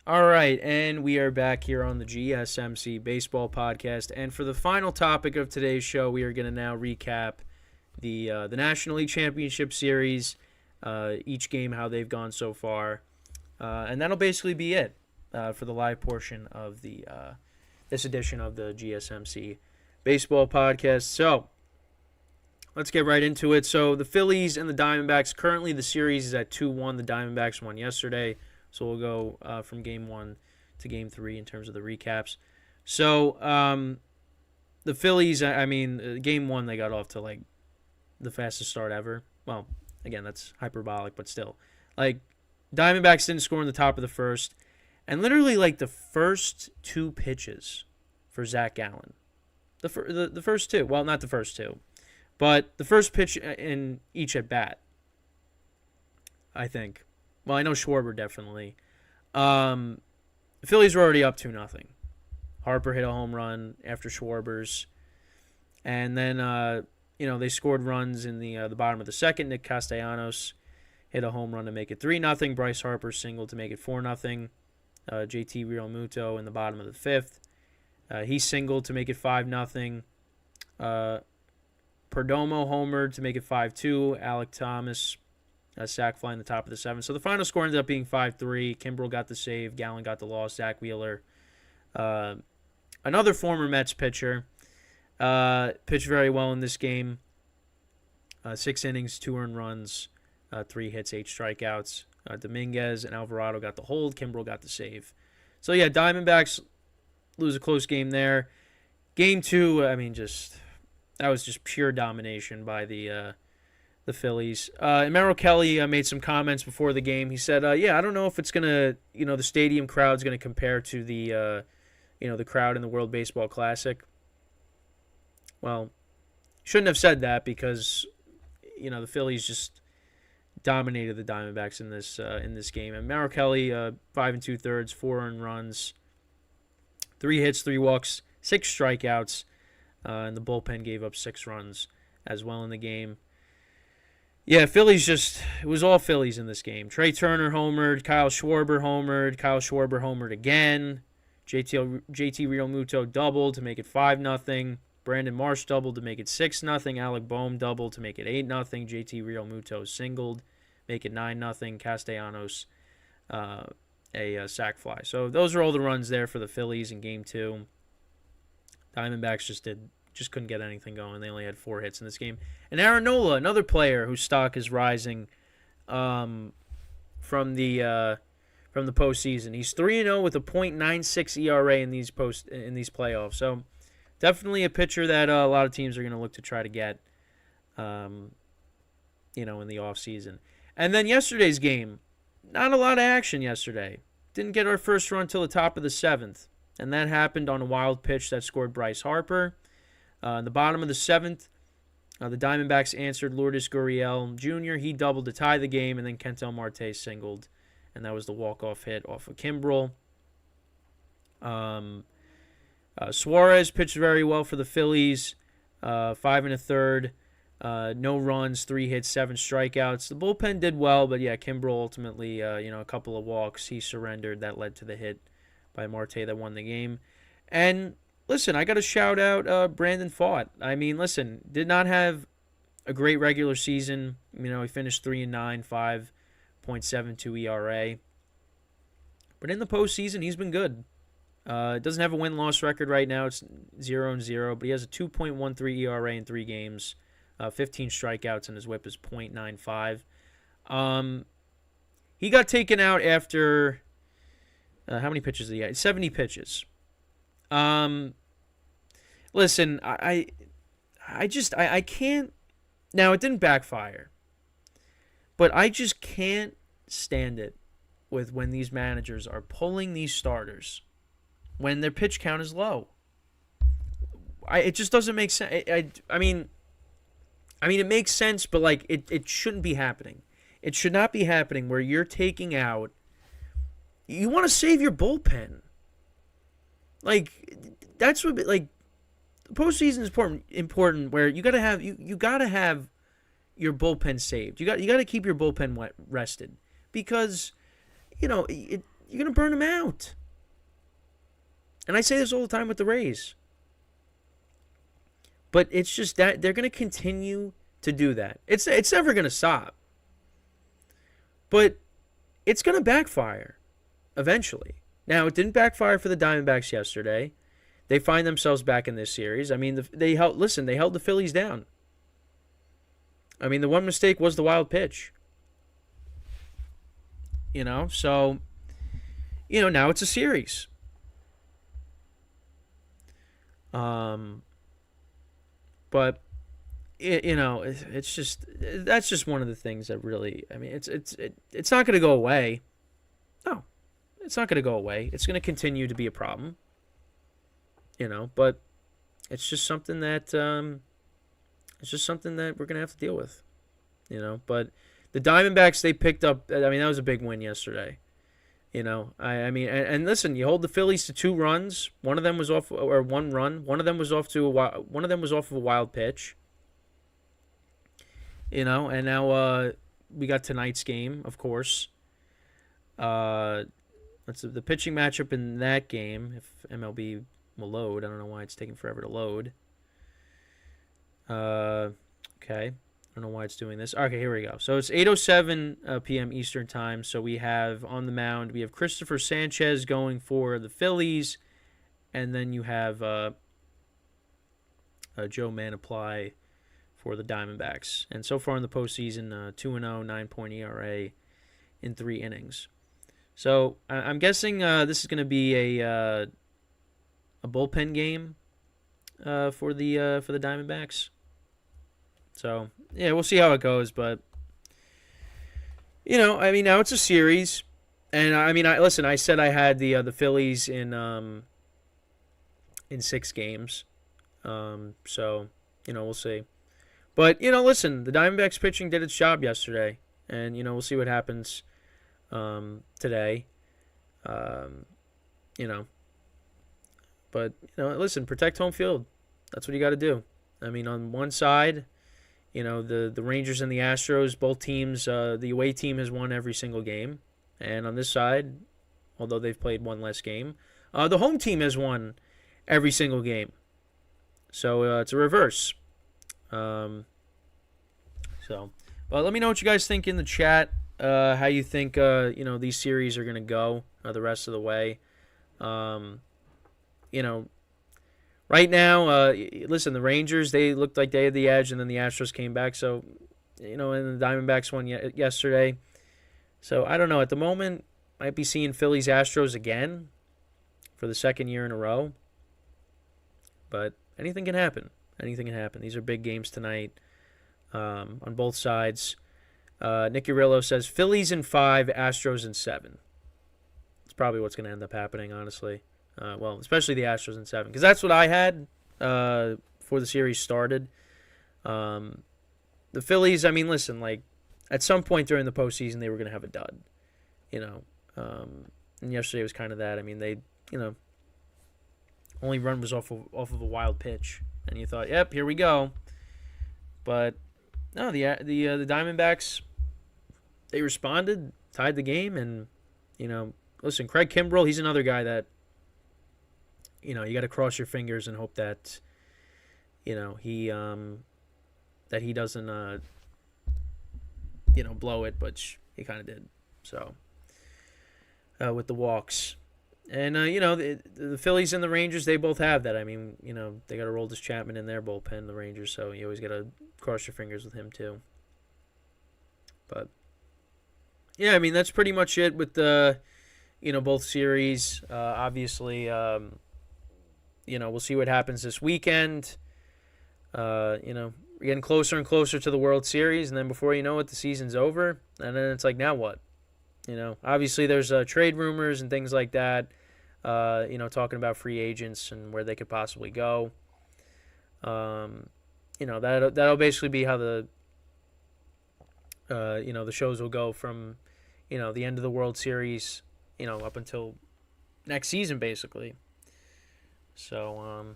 All right, and we are back here on the GSMC Baseball Podcast. And for the final topic of today's show, we are going to now recap the National League Championship Series, each game, how they've gone so far. And that'll basically be it for the live portion of the this edition of the GSMC Baseball Podcast. So let's get right into it. So the Phillies and the Diamondbacks, currently the series is at 2-1. The Diamondbacks won yesterday. So we'll go from Game 1 to Game 3 in terms of the recaps. So the Phillies, Game 1, they got off to, like, the fastest start ever. Well, again, that's hyperbolic, but still. Like, Diamondbacks didn't score in the top of the first. And literally, like, the first two pitches for Zach Gallen. The first two. Well, not the first two. But the first pitch in each at-bat, I think. Well, I know Schwarber definitely. The Phillies were already up 2-0. Harper hit a home run after Schwarber's. And then, they scored runs in the bottom of the second. Nick Castellanos hit a home run to make it 3-0. Bryce Harper singled to make it 4-0. JT Realmuto in the bottom of the fifth. He singled to make it 5-0. Perdomo homered to make it 5-2. Alec Thomas sac fly in the top of the seventh. So the final score ended up being 5-3. Kimbrel got the save. Gallen got the loss. Zach Wheeler, another former Mets pitcher, pitched very well in this game. 6 innings, 2 earned runs, 3 hits, 8 strikeouts. Dominguez and Alvarado got the hold. Kimbrel got the save. So, yeah, Diamondbacks lose a close game there. Game 2, that was just pure domination by the Phillies. And Merrill Kelly made some comments before the game. He said, I don't know if it's going to, the stadium crowd's going to compare to the crowd in the World Baseball Classic. Well, shouldn't have said that because, the Phillies just dominated the Diamondbacks in this game. And Merrill Kelly, 5 2/3, 4 earned runs, 3 hits, 3 walks, 6 strikeouts, and the bullpen gave up 6 runs as well in the game. Yeah, it was all Phillies in this game. Trey Turner homered, Kyle Schwarber homered again. JT Realmuto doubled to make it 5-0. Brandon Marsh doubled to make it 6-0. Alec Boehm doubled to make it 8-0. JT Realmuto singled, make it 9-0. Castellanos, a sac fly. So those are all the runs there for the Phillies in Game 2. Diamondbacks just couldn't get anything going. They only had 4 hits in this game. And Aaron Nola, another player whose stock is rising from the postseason. He's 3-0 with a .96 ERA in these playoffs. So definitely a pitcher that a lot of teams are going to look to try to get, in the offseason. And then yesterday's game, not a lot of action yesterday. Didn't get our first run till the top of the 7th. And that happened on a wild pitch that scored Bryce Harper. In the bottom of the 7th, the Diamondbacks answered Lourdes Gurriel Jr. He doubled to tie the game, and then Kentel Marte singled, and that was the walk-off hit off of Kimbrel. Suarez pitched very well for the Phillies, 5 1/3, no runs, 3 hits, 7 strikeouts. The bullpen did well, but yeah, Kimbrel ultimately, a couple of walks, he surrendered. That led to the hit by Marte that won the game. And listen, I got to shout out Brandon Pfaadt. Did not have a great regular season. He finished 3-9, 5.72 ERA. But in the postseason, he's been good. Doesn't have a win-loss record right now. It's 0-0, but he has a 2.13 ERA in 3 games, 15 strikeouts, and his whip is .95. He got taken out after how many pitches did he get? 70 pitches. Listen, I can't. Now, it didn't backfire, but I just can't stand it with when these managers are pulling these starters when their pitch count is low. It just doesn't make sense. It makes sense, but like it shouldn't be happening. It should not be happening where you're taking out. You want to save your bullpen. Like that's what the postseason is important where you gotta have your bullpen saved. You got to keep your bullpen rested because you're going to burn them out. And I say this all the time with the Rays. But it's just that they're going to continue to do that. It's never going to stop. But it's going to backfire eventually. Now, it didn't backfire for the Diamondbacks yesterday. They find themselves back in this series. I mean, they held the Phillies down. I mean, the one mistake was the wild pitch. So, now it's a series. But it's just that's just one of the things that really, I mean, it's not going to go away. No, it's not going to go away. It's going to continue to be a problem. But it's just something that we're going to have to deal with. But the Diamondbacks, they picked up. I mean, that was a big win yesterday. I mean, and listen, you hold the Phillies to 2 runs. One of them was off, or 1 run. One of them was off of a wild pitch. And now we got tonight's game, of course. That's the pitching matchup in that game. If MLB will load, I don't know why it's taking forever to load. Okay. I don't know why it's doing this. Okay, here we go. So it's 8:07 p.m. Eastern time. So we have on the mound, we have Christopher Sanchez going for the Phillies. And then you have Joe Manaply for the Diamondbacks. And so far in the postseason, 2-0, 9-point ERA in 3 innings. So I'm guessing this is going to be a bullpen game for the Diamondbacks. So, yeah, we'll see how it goes, but, I mean, now it's a series, and, I mean, I said I had the Phillies in 6 games, so, we'll see. But, listen, the Diamondbacks pitching did its job yesterday, and, we'll see what happens today, but, listen, protect home field. That's what you got to do. I mean, on one side, the Rangers and the Astros, both teams, the away team has won every single game. And on this side, although they've played one less game, the home team has won every single game. So it's a reverse. But let me know what you guys think in the chat, how you think, these series are going to go the rest of the way. Right now, listen, the Rangers, they looked like they had the edge, and then the Astros came back. So, and the Diamondbacks won yesterday. So, I don't know. At the moment, might be seeing Phillies-Astros again for the second year in a row. But anything can happen. Anything can happen. These are big games tonight on both sides. Nick Urillo says, Phillies in 5, Astros in 7. It's probably what's going to end up happening, honestly. Well, especially the Astros in 7, because that's what I had before the series started. The Phillies, I mean, listen, like, at some point during the postseason, they were going to have a dud, and yesterday was kind of that. I mean, they, only run was off of a wild pitch, and you thought, yep, here we go. But no, the Diamondbacks, they responded, tied the game, and listen, Craig Kimbrell, he's another guy that. You got to cross your fingers and hope that, he doesn't, blow it, but he kind of did. So, with the walks. And, the Phillies and the Rangers, they both have that. I mean, they got Aroldis Chapman in their bullpen, the Rangers, so you always got to cross your fingers with him, too. But, yeah, I mean, that's pretty much it with the, both series. Obviously, we'll see what happens this weekend. We're getting closer and closer to the World Series, and then before you know it, the season's over, and then it's like, now what? Obviously there's trade rumors and things like that, talking about free agents and where they could possibly go. That'll basically be how the shows will go from, the end of the World Series, up until next season, basically. So,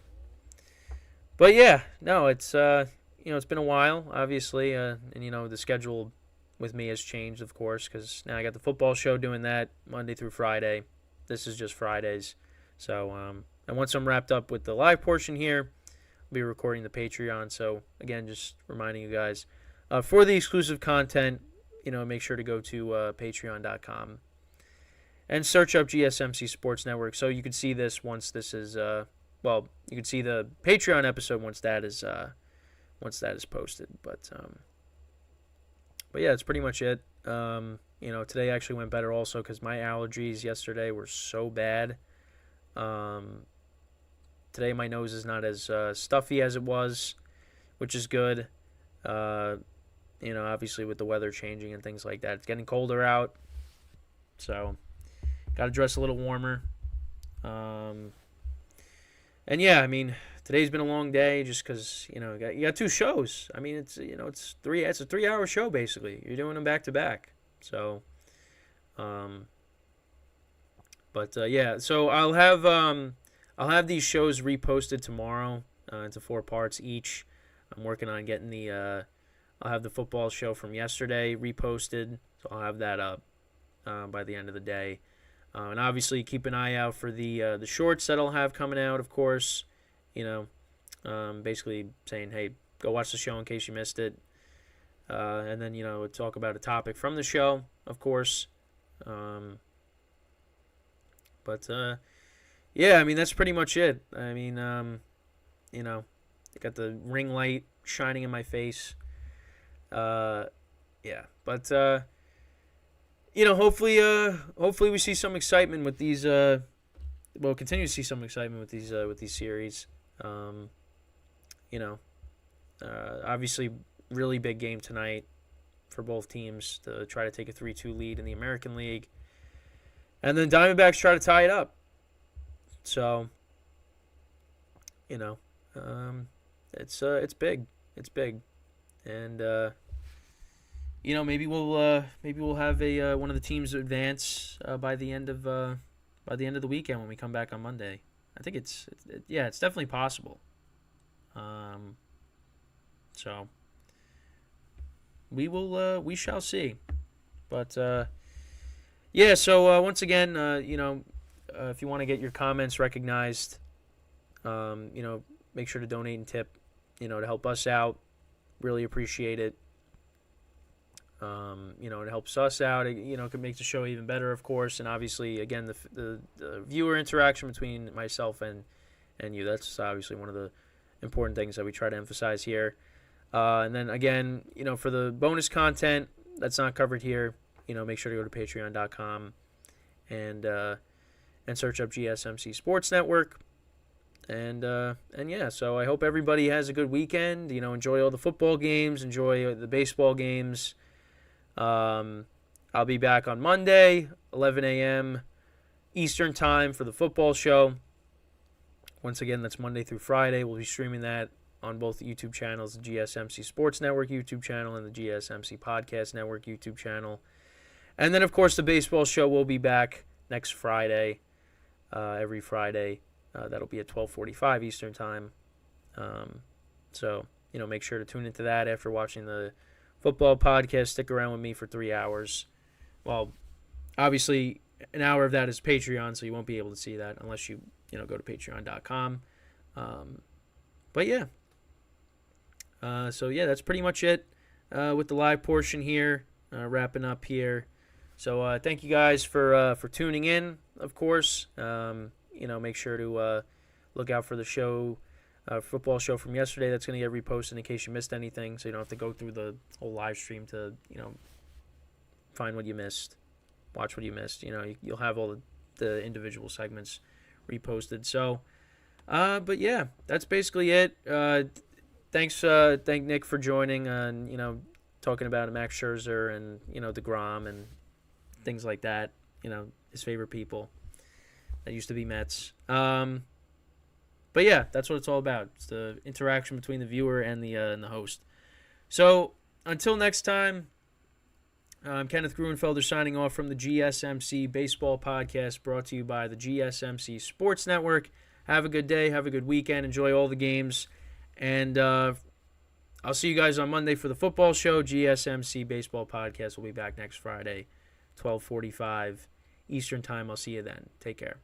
but yeah, no, it's, it's been a while, obviously, and, the schedule with me has changed, of course, because now I got the football show doing that Monday through Friday. This is just Fridays. So, and once I'm wrapped up with the live portion here, I'll be recording the Patreon. So, again, just reminding you guys, for the exclusive content, make sure to go to patreon.com and search up GSMC Sports Network so you can see this once this is, you can see the Patreon episode once that is posted. But yeah, that's pretty much it. Today actually went better also because my allergies yesterday were so bad. Today my nose is not as stuffy as it was, which is good. Obviously with the weather changing and things like that. It's getting colder out, so got to dress a little warmer. And yeah, I mean, today's been a long day just because, you got two shows. I mean, it's a 3-hour show basically. You're doing them back to back. So, yeah, so I'll have these shows reposted tomorrow into 4 parts each. I'm working on getting I'll have the football show from yesterday reposted, so I'll have that up by the end of the day. And obviously keep an eye out for the shorts that I'll have coming out, of course. Basically saying, hey, go watch the show in case you missed it. And then, talk about a topic from the show, of course. Yeah, I mean, that's pretty much it. I mean, I got the ring light shining in my face. Yeah, but hopefully we see some excitement with these. We'll continue to see some excitement with these series. Obviously, really big game tonight for both teams to try to take a 3-2 lead in the American League, and then Diamondbacks try to tie it up. So, it's big. It's big. And maybe we'll have one of the teams advance by the end of the weekend when we come back on Monday. I think it's definitely possible. So we shall see. But yeah. So once again, if you want to get your comments recognized, make sure to donate and tip, to help us out. Really appreciate it. It helps us out. It can make the show even better, of course. And obviously, again, the viewer interaction between myself and you. That's obviously one of the important things that we try to emphasize here. And then again, for the bonus content that's not covered here, make sure to go to patreon.com and search up GSMC Sports Network. And yeah, so I hope everybody has a good weekend. Enjoy all the football games, enjoy the baseball games. I'll be back on Monday, 11 a.m. Eastern Time for the football show. Once again, that's Monday through Friday. We'll be streaming that on both the YouTube channels, the GSMC Sports Network YouTube channel and the GSMC Podcast Network YouTube channel. And then, of course, the baseball show will be back next Friday, every Friday. That'll be at 12:45 Eastern Time. So, make sure to tune into that after watching the football podcast. Stick around with me for 3 hours. Well, obviously, an hour of that is Patreon, so you won't be able to see that unless you go to patreon.com. But yeah. So yeah, that's pretty much it with the live portion here. Wrapping up here. So thank you guys for tuning in. Of course, make sure to look out for the show, football show from yesterday. That's going to get reposted in case you missed anything, so you don't have to go through the whole live stream to find what you missed, watch what you missed. You'll have all the individual segments reposted. So, but yeah, that's basically it. Thank Nick for joining and talking about Max Scherzer and DeGrom and things like that. His favorite people that used to be Mets. But yeah, that's what it's all about. It's the interaction between the viewer and the host. So until next time, I'm Kenneth Gruenfelder signing off from the GSMC Baseball Podcast, brought to you by the GSMC Sports Network. Have a good day. Have a good weekend. Enjoy all the games. And I'll I'll see you guys on Monday for the football show. GSMC Baseball Podcast will be back next Friday, 12:45 Eastern Time. I'll see you then. Take care.